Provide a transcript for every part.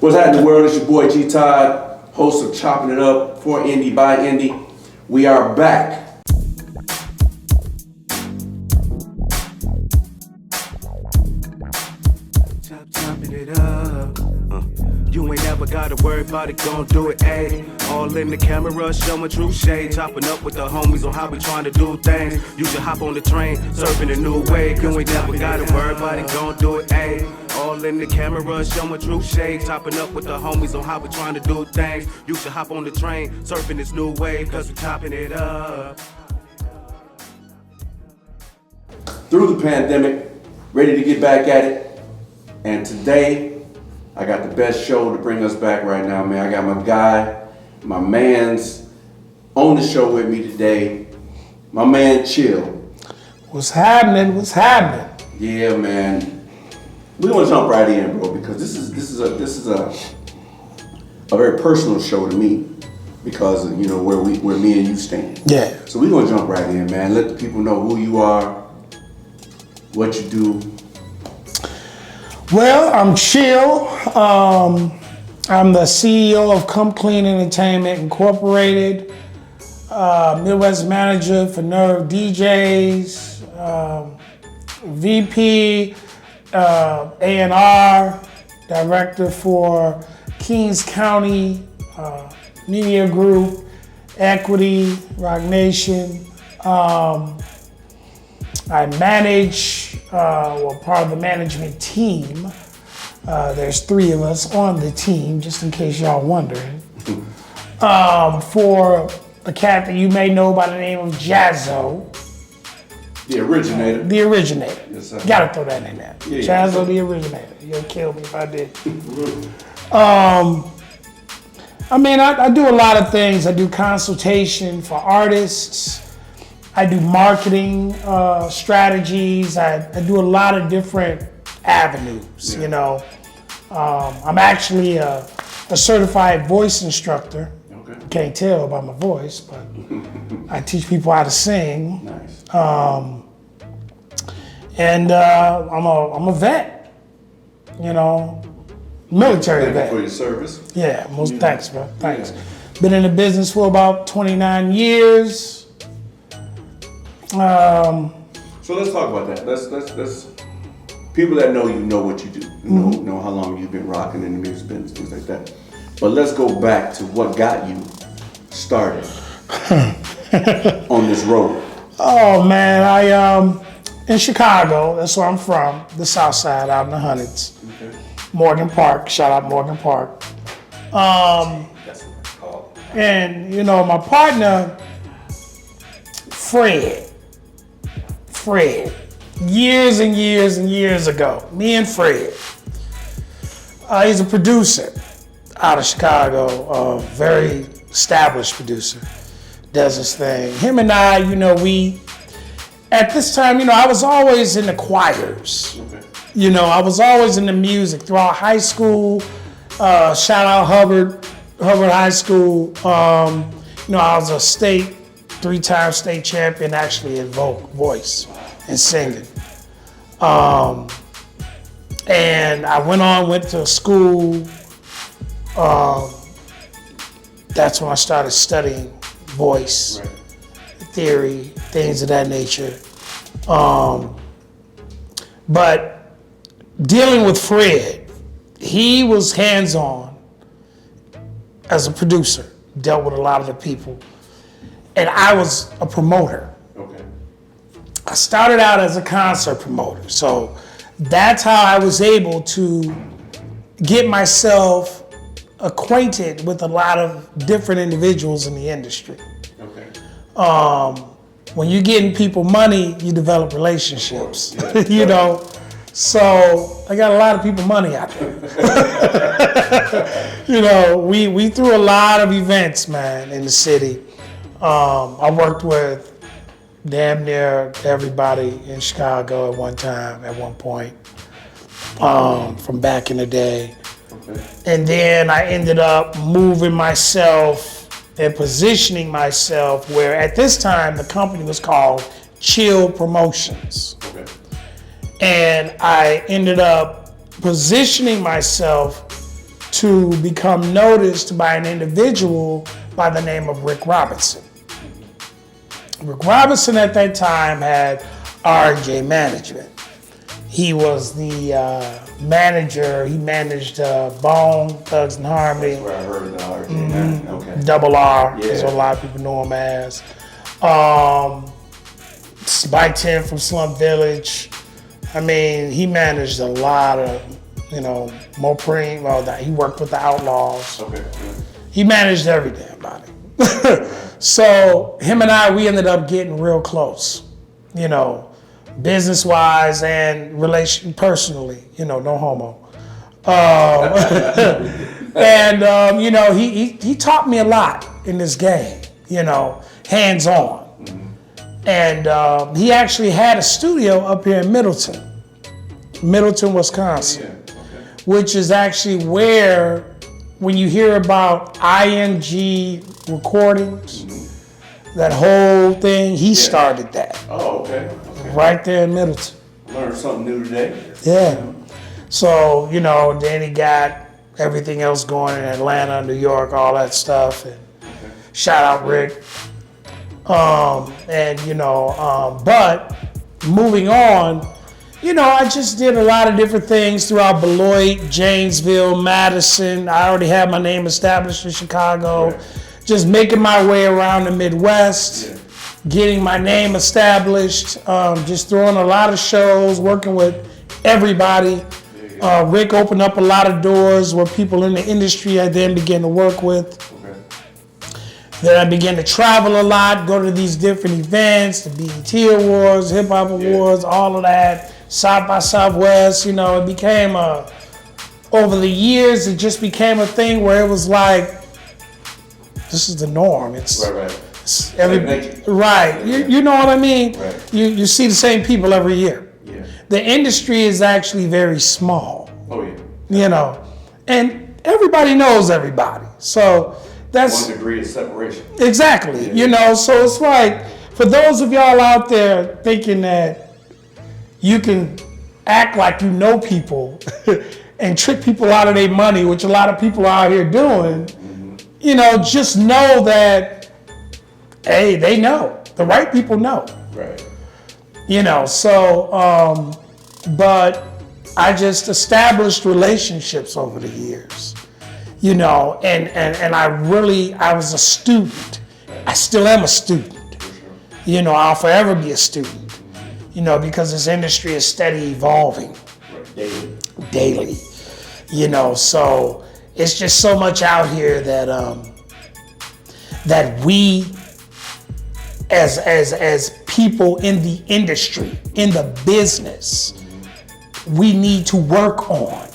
What's happening in the world? It's your boy G Todd, host of Chopping It Up for Indie by Indie. We are back. Chopping it up. You ain't never gotta worry about it, gon' do it, ayy. All in the camera, showing true shade. Chopping up with the homies on how we trying to do things. You should hop on the train, surfing a new wave. You ain't never gotta worry about it, gon' do it, ayy. All in the camera, showing true shade. Chopping up with the homies on how we trying to do things. You should hop on the train, surfing this new wave, cause we chopping it up. Through the pandemic, ready to get back at it. And today, I got the best show to bring us back right now, man. I got my guy, my man's on the show with me today. My man, Chill. What's happening? What's happening? Yeah, man. We want to jump right in, bro, because this is a very personal show to me because of, you know, where me and you stand. Yeah. So we're gonna jump right in, man. Let the people know who you are, what you do. Well, I'm Chill. I'm the CEO of Clean Entertainment Incorporated, Midwest manager for Nerve DJs, VP, A&R, director for Kounty, Media Group, Equity, Rock Nation. I manage, part of the management team. There's 3 of us on the team, just in case y'all wondering. For a cat that you may know by the name of Jazzo. The originator. The originator. Yes, sir. Gotta throw that in there. Yeah, Jazzo, the originator. You'll kill me if I did. I do a lot of things. I do consultation for artists. I do marketing strategies. I do a lot of different avenues, you know. I'm actually a certified voice instructor. Okay. You can't tell by my voice, but I teach people how to sing. Nice. I'm a vet, you know, military Thank vet. you for your service. Yeah, thanks, bro. Thanks. Yeah. Been in the business for about 29 years. So let's talk about that. Let's people that know you know what you do. Know how long you've been rocking in the music business, things like that. But let's go back to what got you started on this road. Oh man, I in Chicago, that's where I'm from, the South Side, out in the hundreds. Okay. Morgan Park, shout out Morgan Park. That's what it's called. And you know, my partner, Fred, years and years and years ago, me and Fred, he's a producer out of Chicago, a very established producer, does his thing. Him and I, you know, at this time, you know, I was always in the choirs. Okay. You know, I was always in the music throughout high school. Shout out Hubbard High School. You know, I was a 3-time state champion, actually in voice and singing. And I went to school. That's when I started studying voice, right, theory, things of that nature. But dealing with Fred, he was hands-on as a producer, dealt with a lot of the people. And I was a promoter. Okay. I started out as a concert promoter. So that's how I was able to get myself acquainted with a lot of different individuals in the industry. Okay. When you're getting people money, you develop relationships, yeah, you know? So I got a lot of people money out there. You know, we threw a lot of events, man, in the city. I worked with damn near everybody in Chicago at one point, from back in the day. Okay. And then I ended up moving myself and positioning myself where at this time the company was called Chill Promotions. Okay. And I ended up positioning myself to become noticed by an individual by the name of Rick Robinson. Rick Robinson at that time had R&J Management. He was the manager. He managed Bone, Thugs and Harmony. That's where I heard the R&J Management. Okay. Double R Yeah. is what a lot of people know him as. Spike 10 from Slum Village. I mean, he managed a lot of, Mopreme. Well, he worked with the Outlaws. Okay. Yeah. He managed every damn body. So him and I, we ended up getting real close, business-wise and personally, no homo. And he taught me a lot in this game, hands-on. And he actually had a studio up here in Middleton, Wisconsin, Yeah. Okay. which is actually where, when you hear about ING recordings, that whole thing, he started that Oh, okay. right there in Middleton. Learned something new today. Yeah. So, then he got everything else going in Atlanta, New York, all that stuff. And shout out Rick. But moving on, I just did a lot of different things throughout Beloit, Janesville, Madison. I already had my name established in Chicago. Right. Just making my way around the Midwest, getting my name established, just throwing a lot of shows, working with everybody. Rick opened up a lot of doors where people in the industry I then began to work with. Okay. Then I began to travel a lot, go to these different events, the BET Awards, Hip Hop Awards, all of that, South by Southwest. It became over the years, it just became a thing where it was like, this is the norm. It's Right. it's Right. You know what I mean? Right. You see the same people every year. Yeah. The industry is actually very small, Oh yeah. and everybody knows everybody. So that's 1 degree of separation. exactly, so it's like, for those of y'all out there thinking that you can act like you know people and trick people out of their money, which a lot of people are out here doing, just know that, hey, they know. The right people know. Right. But I just established relationships over the years, and I was a student. I still am a student. I'll forever be a student, because this industry is steady evolving. Right. Daily. So it's just so much out here that that we as people in the industry, in the business, we need to work on.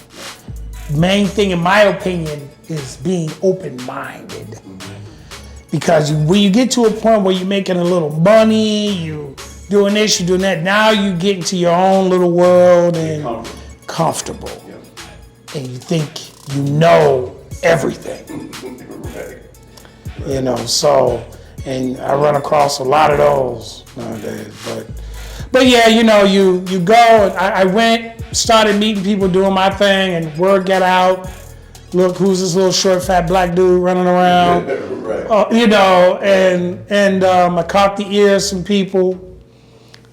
Main thing, in my opinion, is being open-minded. Because when you get to a point where you're making a little money, you doing this, you doing that, now you get into your own little world and comfortable. Yeah. And you think you know everything. Right. And I run across a lot of those nowadays. But yeah, you go, and I went, started meeting people, doing my thing, and word got out. Look, who's this little short, fat black dude running around? Right. And I caught the ear of some people.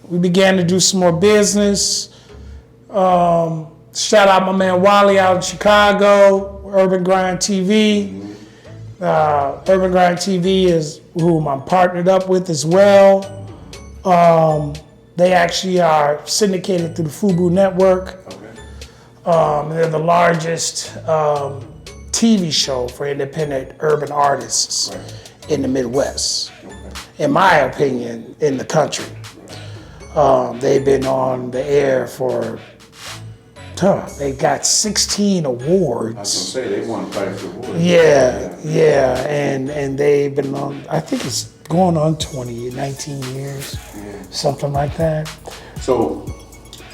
We began to do some more business. Shout out my man Wally out in Chicago, Urban Grind TV. Urban Grind TV is whom I'm partnered up with as well. They actually are syndicated through the Fubu network. Okay. They're the largest TV show for independent urban artists in the Midwest, in my opinion, in the country. They've been on the air for, they got 16 awards. I was gonna say they won Priceless awards. Yeah, and they've been on, I think it's going on 19 years, something like that. So,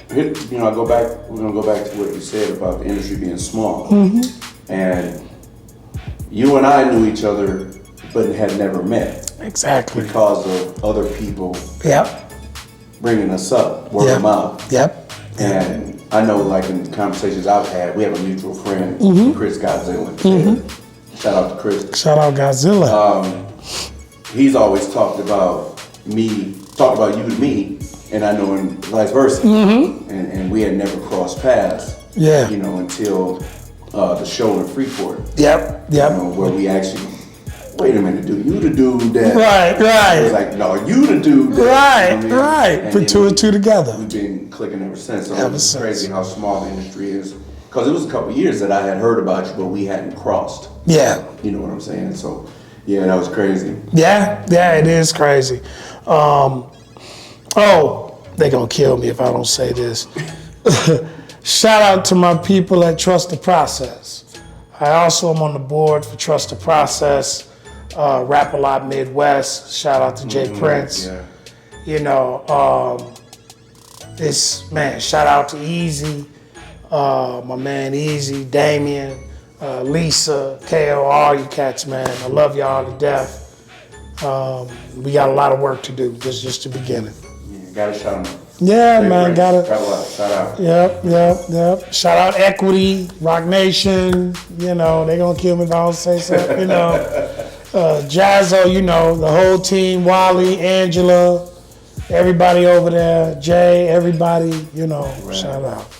we're gonna go back to what you said about the industry being small. And you and I knew each other, but had never met. Exactly. Because of other people Yep. bringing us up, word of mouth. Yep. And I know, like in conversations I've had, we have a mutual friend, Chris Godzilla. Shout out to Chris. Shout out Godzilla. He's always talked about you to me, and I know and vice versa. And we had never crossed paths. Yeah. You know, until the show in Freeport. Yep. You know, where we actually, wait a minute, dude, you the dude that. Right. It was like, no, you the dude that. Right. Put two and two together. We've been clicking ever since. So it's crazy how small the industry is. Because it was a couple of years that I had heard about you, but we hadn't crossed. Yeah. You know what I'm saying? So, yeah, that was crazy. Yeah, it is crazy. They gonna kill me if I don't say this. Shout out to my people at Trust the Process. I also am on the board for Trust the Process, Rap A Lot Midwest. Shout out to Jay Prince. Yeah. You know, shout out to Easy, my man Easy, Damien, Lisa, KO, all you cats, man. I love y'all to death. We got a lot of work to do. This is just the beginning. Yeah, gotta shout them. Yeah, man, gotta. Shout out. Yep. Shout out Equity, Rock Nation. You know, they gonna kill me if I don't say something. You know, Jazzo. You know, the whole team. Wally, Angela, everybody over there. Jay, everybody. You know, shout out.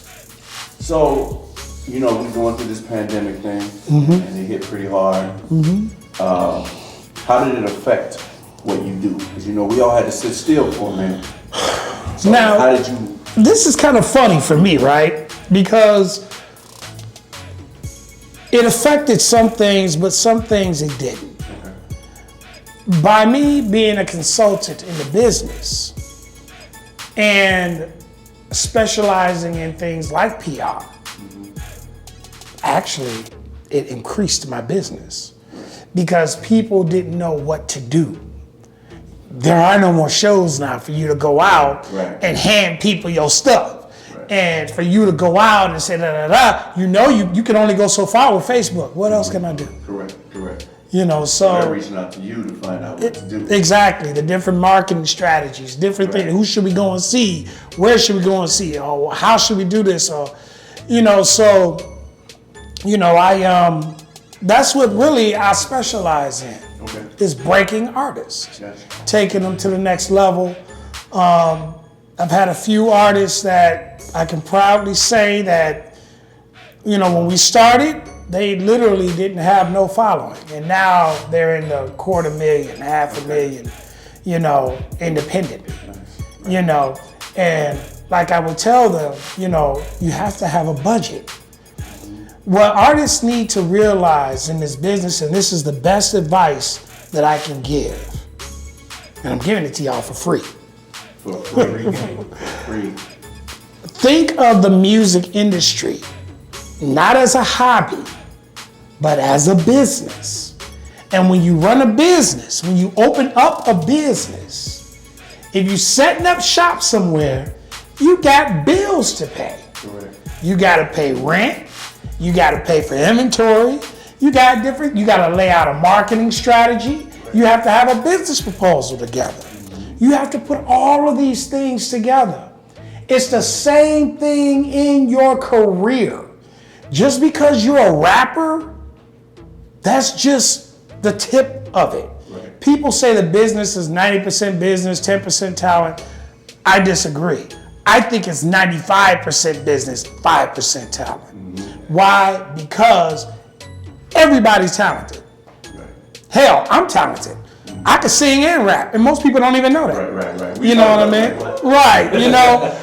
So, you know, we're going through this pandemic thing, and it hit pretty hard. How did it affect what you do? Because, you know, we all had to sit still for a minute. So now, how did you? This is kind of funny for me, right? Because it affected some things, but some things it didn't. Okay. By me being a consultant in the business and specializing in things like PR, actually, it increased my business because people didn't know what to do. There are no more shows now for you to go out and hand people your stuff. And for you to go out and say you know you can only go so far with Facebook. What else can I do? Correct. You know, so they're reaching out to you to find out what to do. Exactly, the different marketing strategies, different things. Who should we go and see? Where should we go and see? Or how should we do this? Or, you know, so, you know, that's what really I specialize in. Okay. Is breaking artists, taking them to the next level. I've had a few artists that I can proudly say that, you know, when we started, they literally didn't have no following. And now they're in the 250,000, 500,000, you know, independently, you know. And like I would tell them, you know, you have to have a budget. What artists need to realize in this business, and this is the best advice that I can give, and I'm giving it to y'all for free. For free. Think of the music industry not as a hobby, but as a business. And when you run a business, when you open up a business, if you're setting up shop somewhere, you got bills to pay. Correct. You got to pay rent. You got to pay for inventory. You got to lay out a marketing strategy. You have to have a business proposal together. You have to put all of these things together. It's the same thing in your career. Just because you're a rapper, that's just the tip of it. Right. People say the business is 90% business, 10% talent. I disagree. I think it's 95% business, 5% talent. Why? Because everybody's talented. Right. Hell, I'm talented. I can sing and rap, and most people don't even know that. Right. You know what I mean? Right, you know,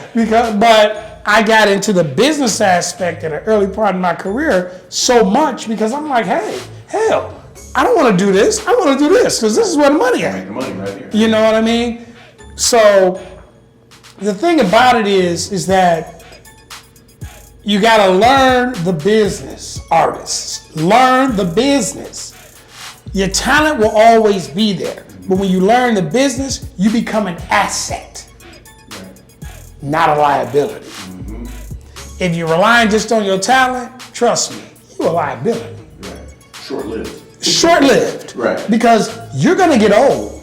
but I got into the business aspect in the early part of my career so much because I'm like, hey, hell, I don't want to do this. I want to do this because this is where the money is. Make the money right here. You know what I mean? So the thing about it is that you got to learn the business, artists. Learn the business. Your talent will always be there. But when you learn the business, you become an asset, not a liability. If you're relying just on your talent, trust me, you're a liability. Right. Short-lived. Short-lived. Right. Because you're going to get old.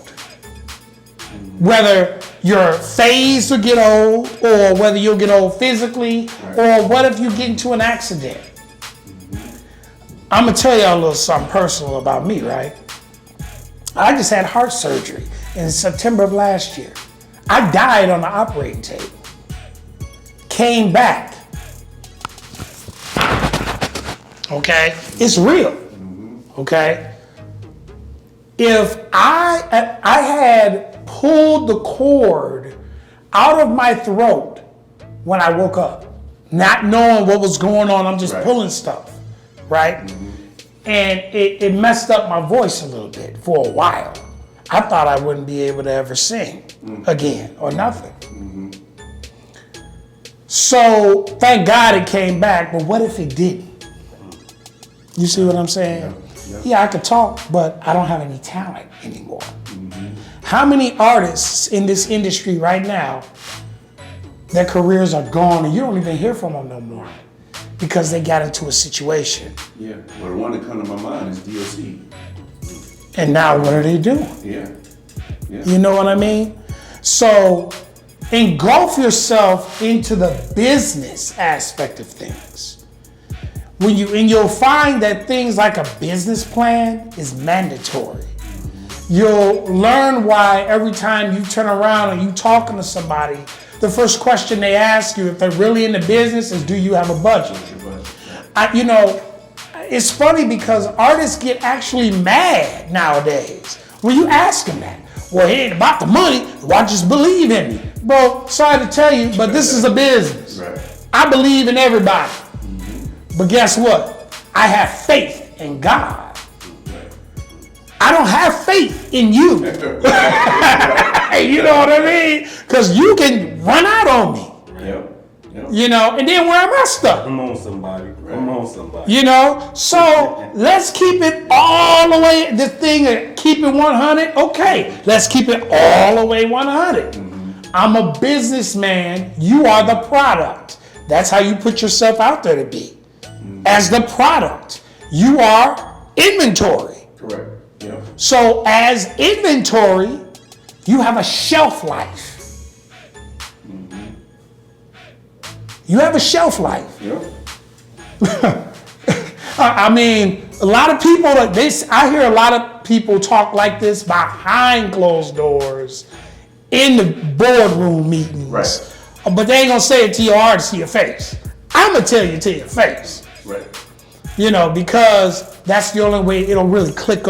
Whether your phase will get old, or whether you'll get old physically, or what if you get into an accident. I'm gonna tell y'all a little something personal about me, right? I just had heart surgery in September of last year. I died on the operating table. Came back. Okay? It's real. Okay? If I had pulled the cord out of my throat when I woke up, not knowing what was going on, I'm just pulling stuff, right? And it messed up my voice a little bit for a while. I thought I wouldn't be able to ever sing again or nothing. So thank God it came back, but what if it didn't? You see what I'm saying? Yeah, I could talk, but I don't have any talent anymore. How many artists in this industry right now, their careers are gone and you don't even hear from them no more because they got into a situation? Yeah, well, the one that comes to my mind is DOC. And now what are they doing? Yeah. You know what I mean? So engulf yourself into the business aspect of things. And you'll find that things like a business plan is mandatory. You'll learn why every time you turn around and you talking to somebody, the first question they ask you if they're really in the business is, do you have a budget? It's funny because artists get actually mad nowadays when you ask them that. Well, it ain't about the money. Why just believe in me? Bro, sorry to tell you, but this is a business. I believe in everybody. But guess what? I have faith in God. I don't have faith in you. You know what I mean? Because you can run out on me. You know, and then where am I stuck? Come on, somebody. Come on, somebody. You know, so let's keep it all the way, the thing, keep it 100. Okay, let's keep it all the way 100. I'm a businessman. You are the product. That's how you put yourself out there to be. As the product, you are inventory. Correct. Yeah. So as inventory, you have a shelf life. You have a shelf life. I mean, a lot of people, I hear a lot of people talk like this behind closed doors in the boardroom meetings. But they ain't gonna say it to your heart, to your face. I'm gonna tell you to your face. You know, because that's the only way it'll really click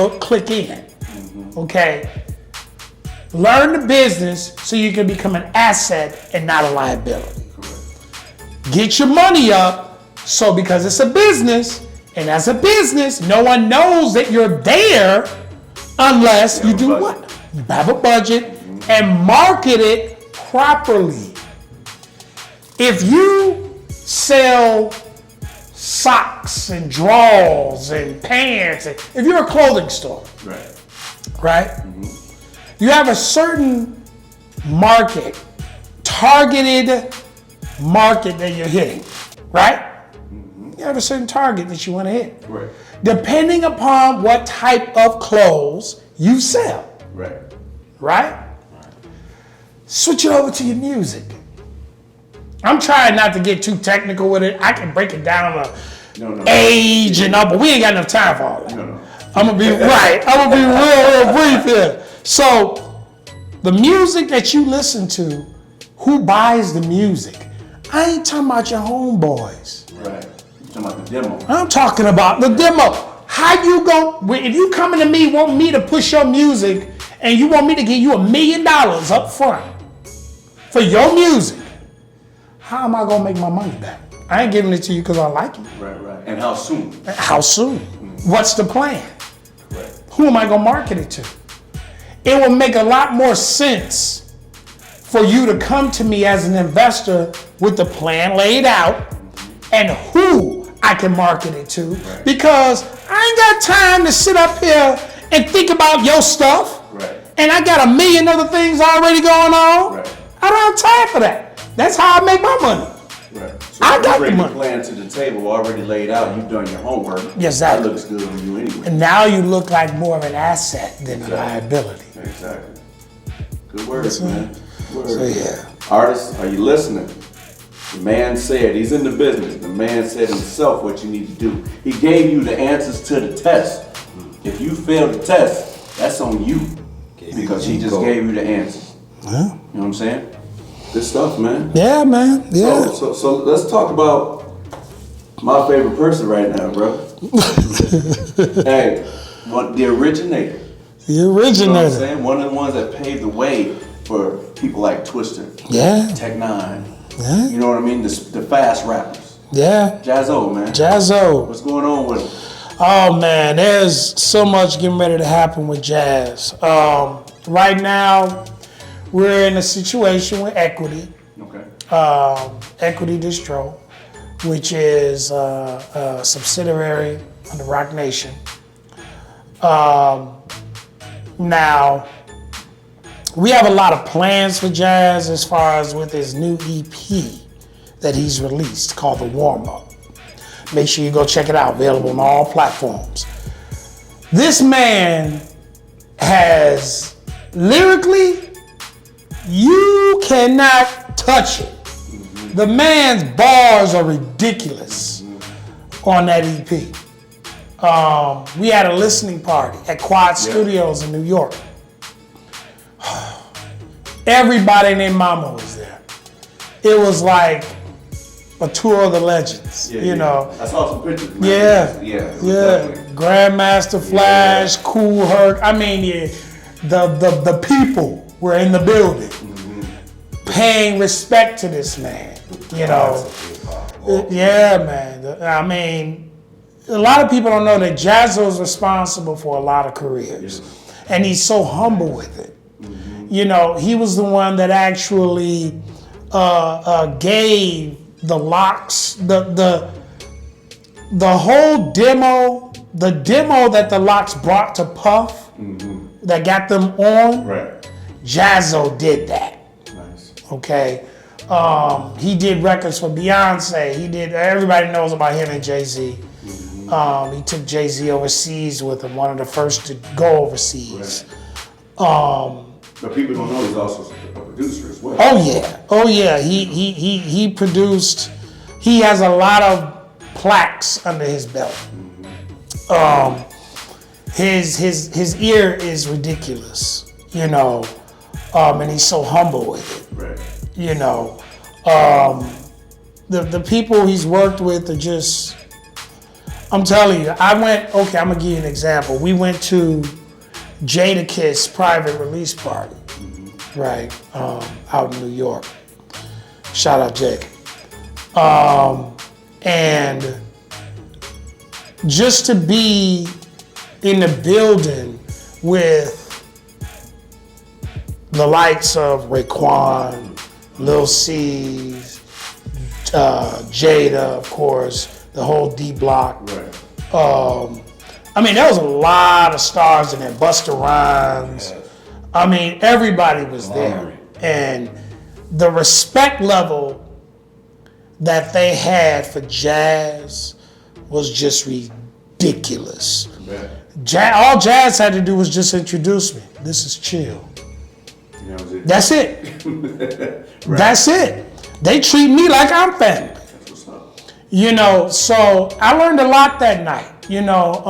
in. Okay? Learn the business so you can become an asset and not a liability. Get your money up, so because it's a business, and as a business, no one knows that you're there unless you do what? You have a budget and market it properly. If you sell socks and drawers and pants, if you're a clothing store, right? You have a certain market, targeted market that you're hitting, right? You have a certain target that you want to hit. Depending upon what type of clothes you sell. Right? Switch it over to your music. I'm trying not to get too technical with it. I can break it down to age and all, but we ain't got enough time for all that. I'm gonna be I'm gonna be real brief here. So the music that you listen to, who buys the music? I ain't talking about your homeboys. I'm talking about the demo. I'm talking about the demo. How you if you coming to me want me to push your music and you want me to give you $1 million up front for your music, how am I gonna make my money back? I ain't giving it to you because I like you. And how soon? How soon? What's the plan? Who am I gonna market it to? It will make a lot more sense for you to come to me as an investor with the plan laid out and who I can market it to, because I ain't got time to sit up here and think about your stuff. And I got $1 million other things already going on. I don't have time for that. That's how I make my money. So I got the money. Plan to the table already laid out. You've done your homework. Exactly. That looks good for you anyway. And now you look like more of an asset than a liability. Exactly. Good words, man. So yeah. Artists, are you listening? The man said, he's in the business. The man said himself what you need to do. He gave you the answers to the test. If you fail the test, that's on you. Because he just gave you the answers. Yeah. You know what I'm saying? Good stuff, man. Yeah, man. Yeah. So let's talk about my favorite person right now, bro. Hey, the originator. The You know what I'm originator. saying? One of the ones that paved the way for people like Twister, Yeah. Tech Nine. Yeah. You know what I mean? The fast rappers. Yeah. Jazzo, man. Jazzo. What's going on with him? Oh man, there's so much getting ready to happen with Jazz. Right now, we're in a situation with Equity, Okay. Equity Distro, which is a subsidiary of the Rock Nation. Now, we have a lot of plans for Jazz as far as with his new EP that he's released called The Warm Up. Make sure you go check it out, available on all platforms. This man has, lyrically, you cannot touch it. The man's bars are ridiculous on that EP. We had a listening party at Quad Studios in New York. Everybody named Mama was there. It was like a tour of the legends, you know. I saw some pictures. Man. Yeah. Definitely. Grandmaster Flash, Cool Herc. I mean, the people were in the building, paying respect to this man. You know. Yeah, man. I mean, a lot of people don't know that Jazzo is responsible for a lot of careers, and he's so humble with it. You know, he was the one that actually gave the Locks the whole demo, the demo that the Locks brought to Puff that got them on. Right. Jazzo did that. Nice. Okay. He did records for Beyonce. He did. Everybody knows about him and Jay-Z. He took Jay-Z overseas with him, one of the first to go overseas. Right. But people don't know he's also a producer as well. Oh yeah. He produced. He has a lot of plaques under his belt. His ear is ridiculous, you know, and he's so humble with it. Right. You know, the people he's worked with are just. I'm telling you, I'm gonna give you an example. We went to Jadakiss private release party, right, out in New York. Shout out Jay. And just to be in the building with the likes of Raekwon, Lil C's, Jada, of course, the whole D Block. Right. I mean, there was a lot of stars in there. Busta Rhymes. I mean, everybody was there. And the respect level that they had for Jazz was just ridiculous. All Jazz had to do was just introduce me. This is Chill. That's it. Right. That's it. They treat me like I'm family. That's what's up. You know, so I learned a lot that night. You know,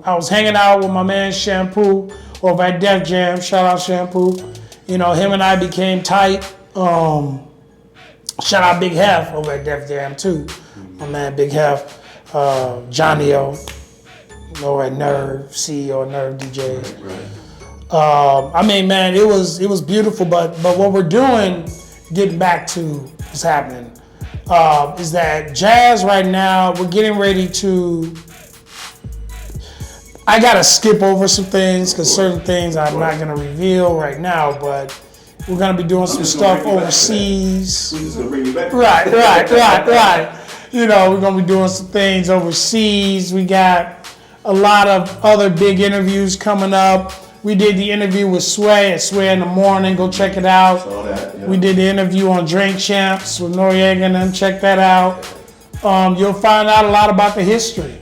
I was hanging out with my man Shampoo over at Def Jam. Shout out Shampoo. You know, him and I became tight. Shout out Big Hef over at Def Jam too. My man Big Hef, Johnny O, over at Nerve, CEO of Nerve DJs. Right. I mean, man, it was beautiful. But what we're doing, getting back to what's happening, is that Jazz right now, we're getting ready to. I gotta skip over some things because certain things I'm not gonna reveal right now, but we're gonna be doing some stuff overseas. We're just gonna bring you back. Right. You know, we're gonna be doing some things overseas. We got a lot of other big interviews coming up. We did the interview with Sway at Sway in the Morning. Go check it out. Saw that, yeah. We did the interview on Drink Champs with Noriega and them. Check that out. You'll find out a lot about the history,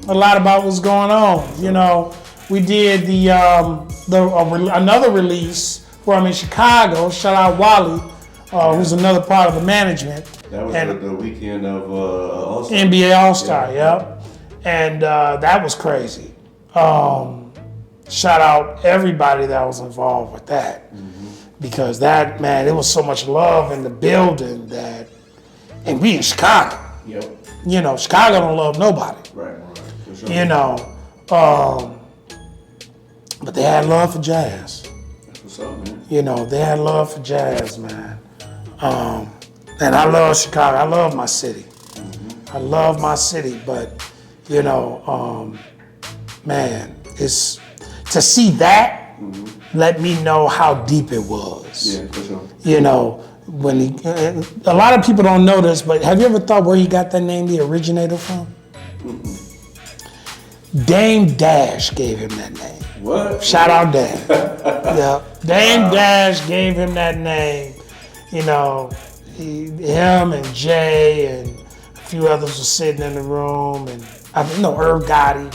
a lot about what's going on. You know, we did another release where I'm in Chicago. Shout out Wally, who's another part of the management. That was the weekend of All-Star. NBA All-Star, yep. And that was crazy. Shout out everybody that was involved with that. Because that, man, it was so much love in the building that, and we in Chicago. Yep. You know, Chicago don't love nobody. Right. For sure. You know, but they had love for jazz. That's what's up, man. You know, they had love for jazz, man. And I love Chicago. I love my city. I love my city, but, you know, man, it's to see that let me know how deep it was. Yeah, for sure. You know, when a lot of people don't know this, but have you ever thought where he got that name, the originator, from? Dame Dash gave him that name. What? Shout out Dame. Yeah, Dame Dash gave him that name. You know, him and Jay and a few others were sitting in the room, and Irv Gotti.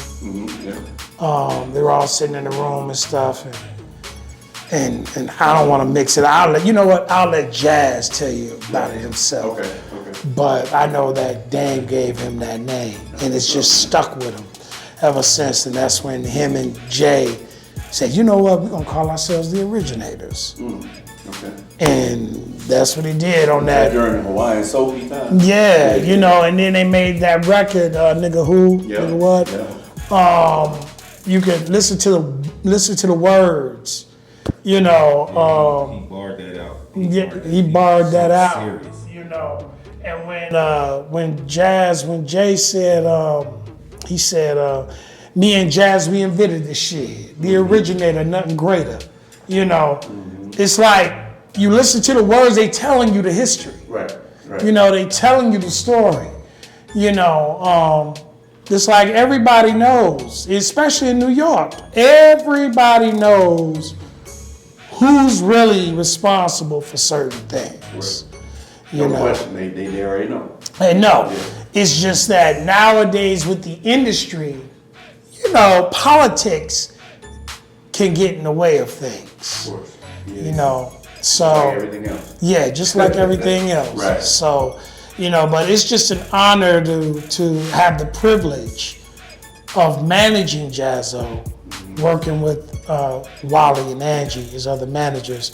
They were all sitting in the room and stuff, and I don't want to mix it. I'll let Jazz tell you about it himself. Okay. But I know that Dame gave him that name, and it's just stuck with him ever since. And that's when him and Jay said, you know what, we're gonna call ourselves the Originators. Okay. And that's what he did on that. During the Hawaiian Soul time. Yeah, you know, and then they made that record, Nigga Who, Nigga What. Yeah. You could listen to the words. You know, he barred that out. he barred that out. Serious. You know, and when Jay said, he said, me and Jazz, we invented this shit. The originator, nothing greater. You know, it's like you listen to the words, they telling you the history. Right. You know, they telling you the story. You know, it's like everybody knows, especially in New York, everybody knows who's really responsible for certain things. Right. You No know, question, they already know. they know. Yeah. It's just that nowadays with the industry, you know, politics can get in the way of things. Of course. Yeah. You know, so Like everything else. yeah, just like everything else. Right. So, you know, but it's just an honor to have the privilege of managing Jazzo, working with Wally and Angie, his other managers,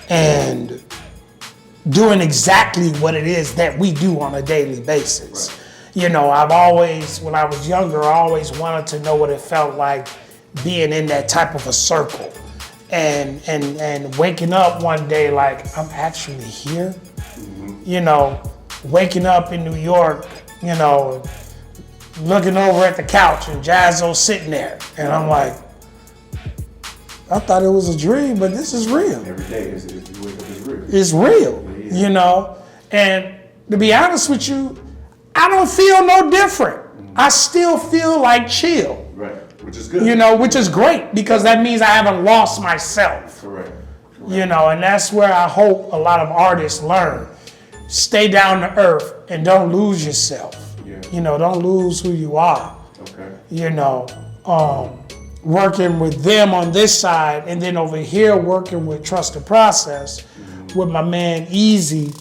and doing exactly what it is that we do on a daily basis. Right. You know, I've always, when I was younger, I always wanted to know what it felt like being in that type of a circle. And waking up one day like, I'm actually here. You know, waking up in New York, you know, looking over at the couch and Jazzo sitting there. And I'm like, I thought it was a dream, but this is real. Every day, if you wake up, it's real. It's real, Yeah. you know? And to be honest with you, I don't feel no different. I still feel like chill. Right. Which is good. You know, which is great because that means I haven't lost myself. Correct. You know, and that's where I hope a lot of artists learn. Stay down to earth and don't lose yourself. Yeah. You know, don't lose who you are. Okay. You know, working with them on this side and then over here working with Trusted Process with my man Easy,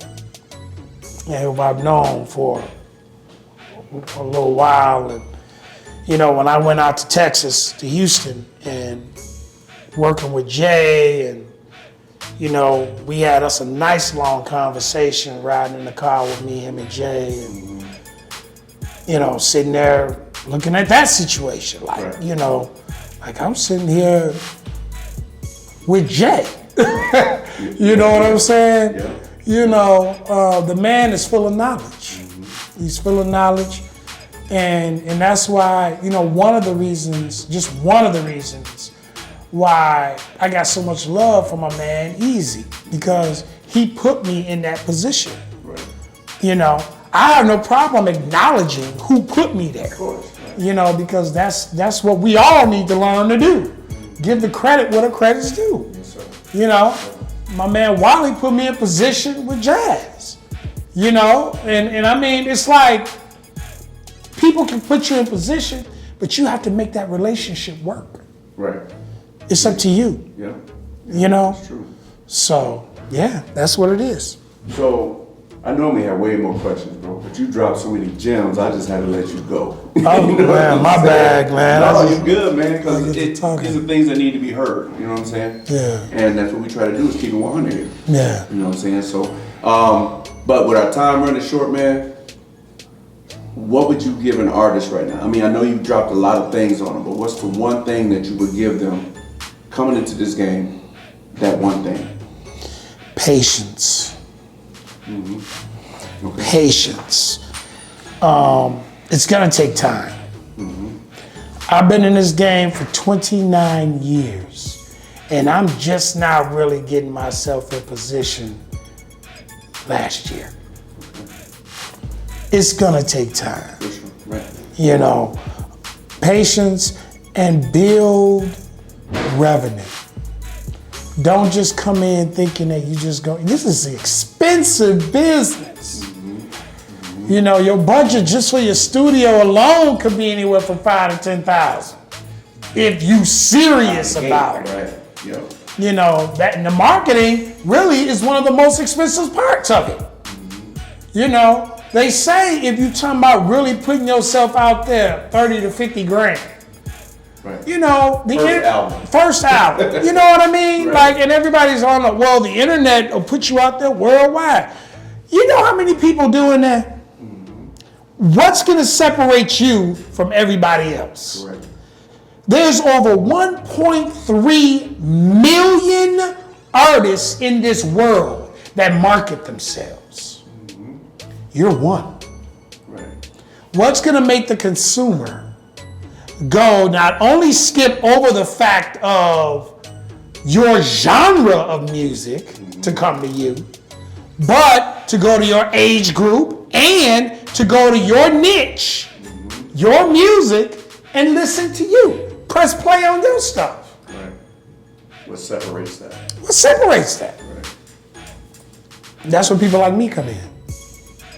and who I've known for a little while. And, you know, when I went out to Texas, to Houston, and working with Jay, and, you know, we had us a nice long conversation riding in the car with me, him, and Jay, and, you know, sitting there looking at that situation. Like, Right. you know, like I'm sitting here with Jay. You know what I'm saying? Yeah. You know, the man is full of knowledge. He's full of knowledge. And that's why, you know, one of the reasons why I got so much love for my man Easy, because he put me in that position. Right. You know, I have no problem acknowledging who put me there. Of course. Right. You know, because that's what we all need to learn to do. Give the credit where the credit's due. Yes, sir. You know, my man Wally put me in position with Jazz. You know, and I mean, it's like people can put you in position, but you have to make that relationship work. Right. It's up to you. Yeah. You know? That's true. So, yeah, that's what it is. So, I normally have way more questions, bro, but you dropped so many gems, I just had to let you go. Oh, man, my bag, man. No, you're good, man, because these talking. are things that need to be heard, you know what I'm saying? Yeah. And that's what we try to do is keep it 100 here. Yeah. You know what I'm saying? So, but with our time running short, man, what would you give an artist right now? I mean, I know you've dropped a lot of things on them, but what's the one thing that you would give them coming into this game, that one thing? Patience. Mm-hmm. Okay. Patience. It's gonna take time. Mm-hmm. I've been in this game for 29 years, and I'm just now really getting myself in position last year. It's gonna take time. For sure. Right. You know, patience and build revenue. Don't just come in thinking that you just go, this is expensive business. You know, your budget just for your studio alone could be anywhere from $5,000 to $10,000 if you serious about it. Right. Yep. You know, that and the marketing really is one of the most expensive parts of it. You know, they say if you're talking about really putting yourself out there, 30 to 50 grand. Right. You know, first album. You know what I mean? Right. Like, and everybody's on the, well, the internet will put you out there worldwide. You know how many people doing that? What's gonna separate you from everybody else? Correct. There's over 1.3 million artists in this world that market themselves. You're one. Right. What's gonna make the consumer go not only skip over the fact of your genre of music to come to you, but to go to your age group and to go to your niche, your music, and listen to you. Press play on your stuff. Right. What separates that? What separates that? Right. That's where people like me come in.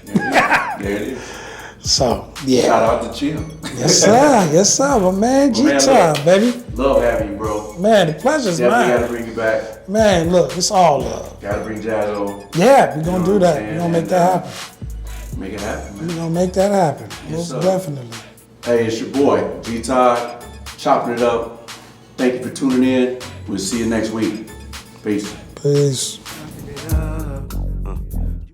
There it is. So, yeah. Shout out to Chill. Yes, sir. Yes, sir. My man, Man, G-Time, look, baby. Love having you, bro. Man, the pleasure's Definitely mine. gotta bring you back. Man, look, it's all love. Gotta bring Jazzo. Yeah, we're gonna You know do what that. I'm We're saying? gonna make that happen. Make it happen, man. We're gonna make that happen. Most sir. definitely. Hey, it's your boy, G-Todd, chopping it up. Thank you for tuning in. We'll see you next week. Peace. Peace.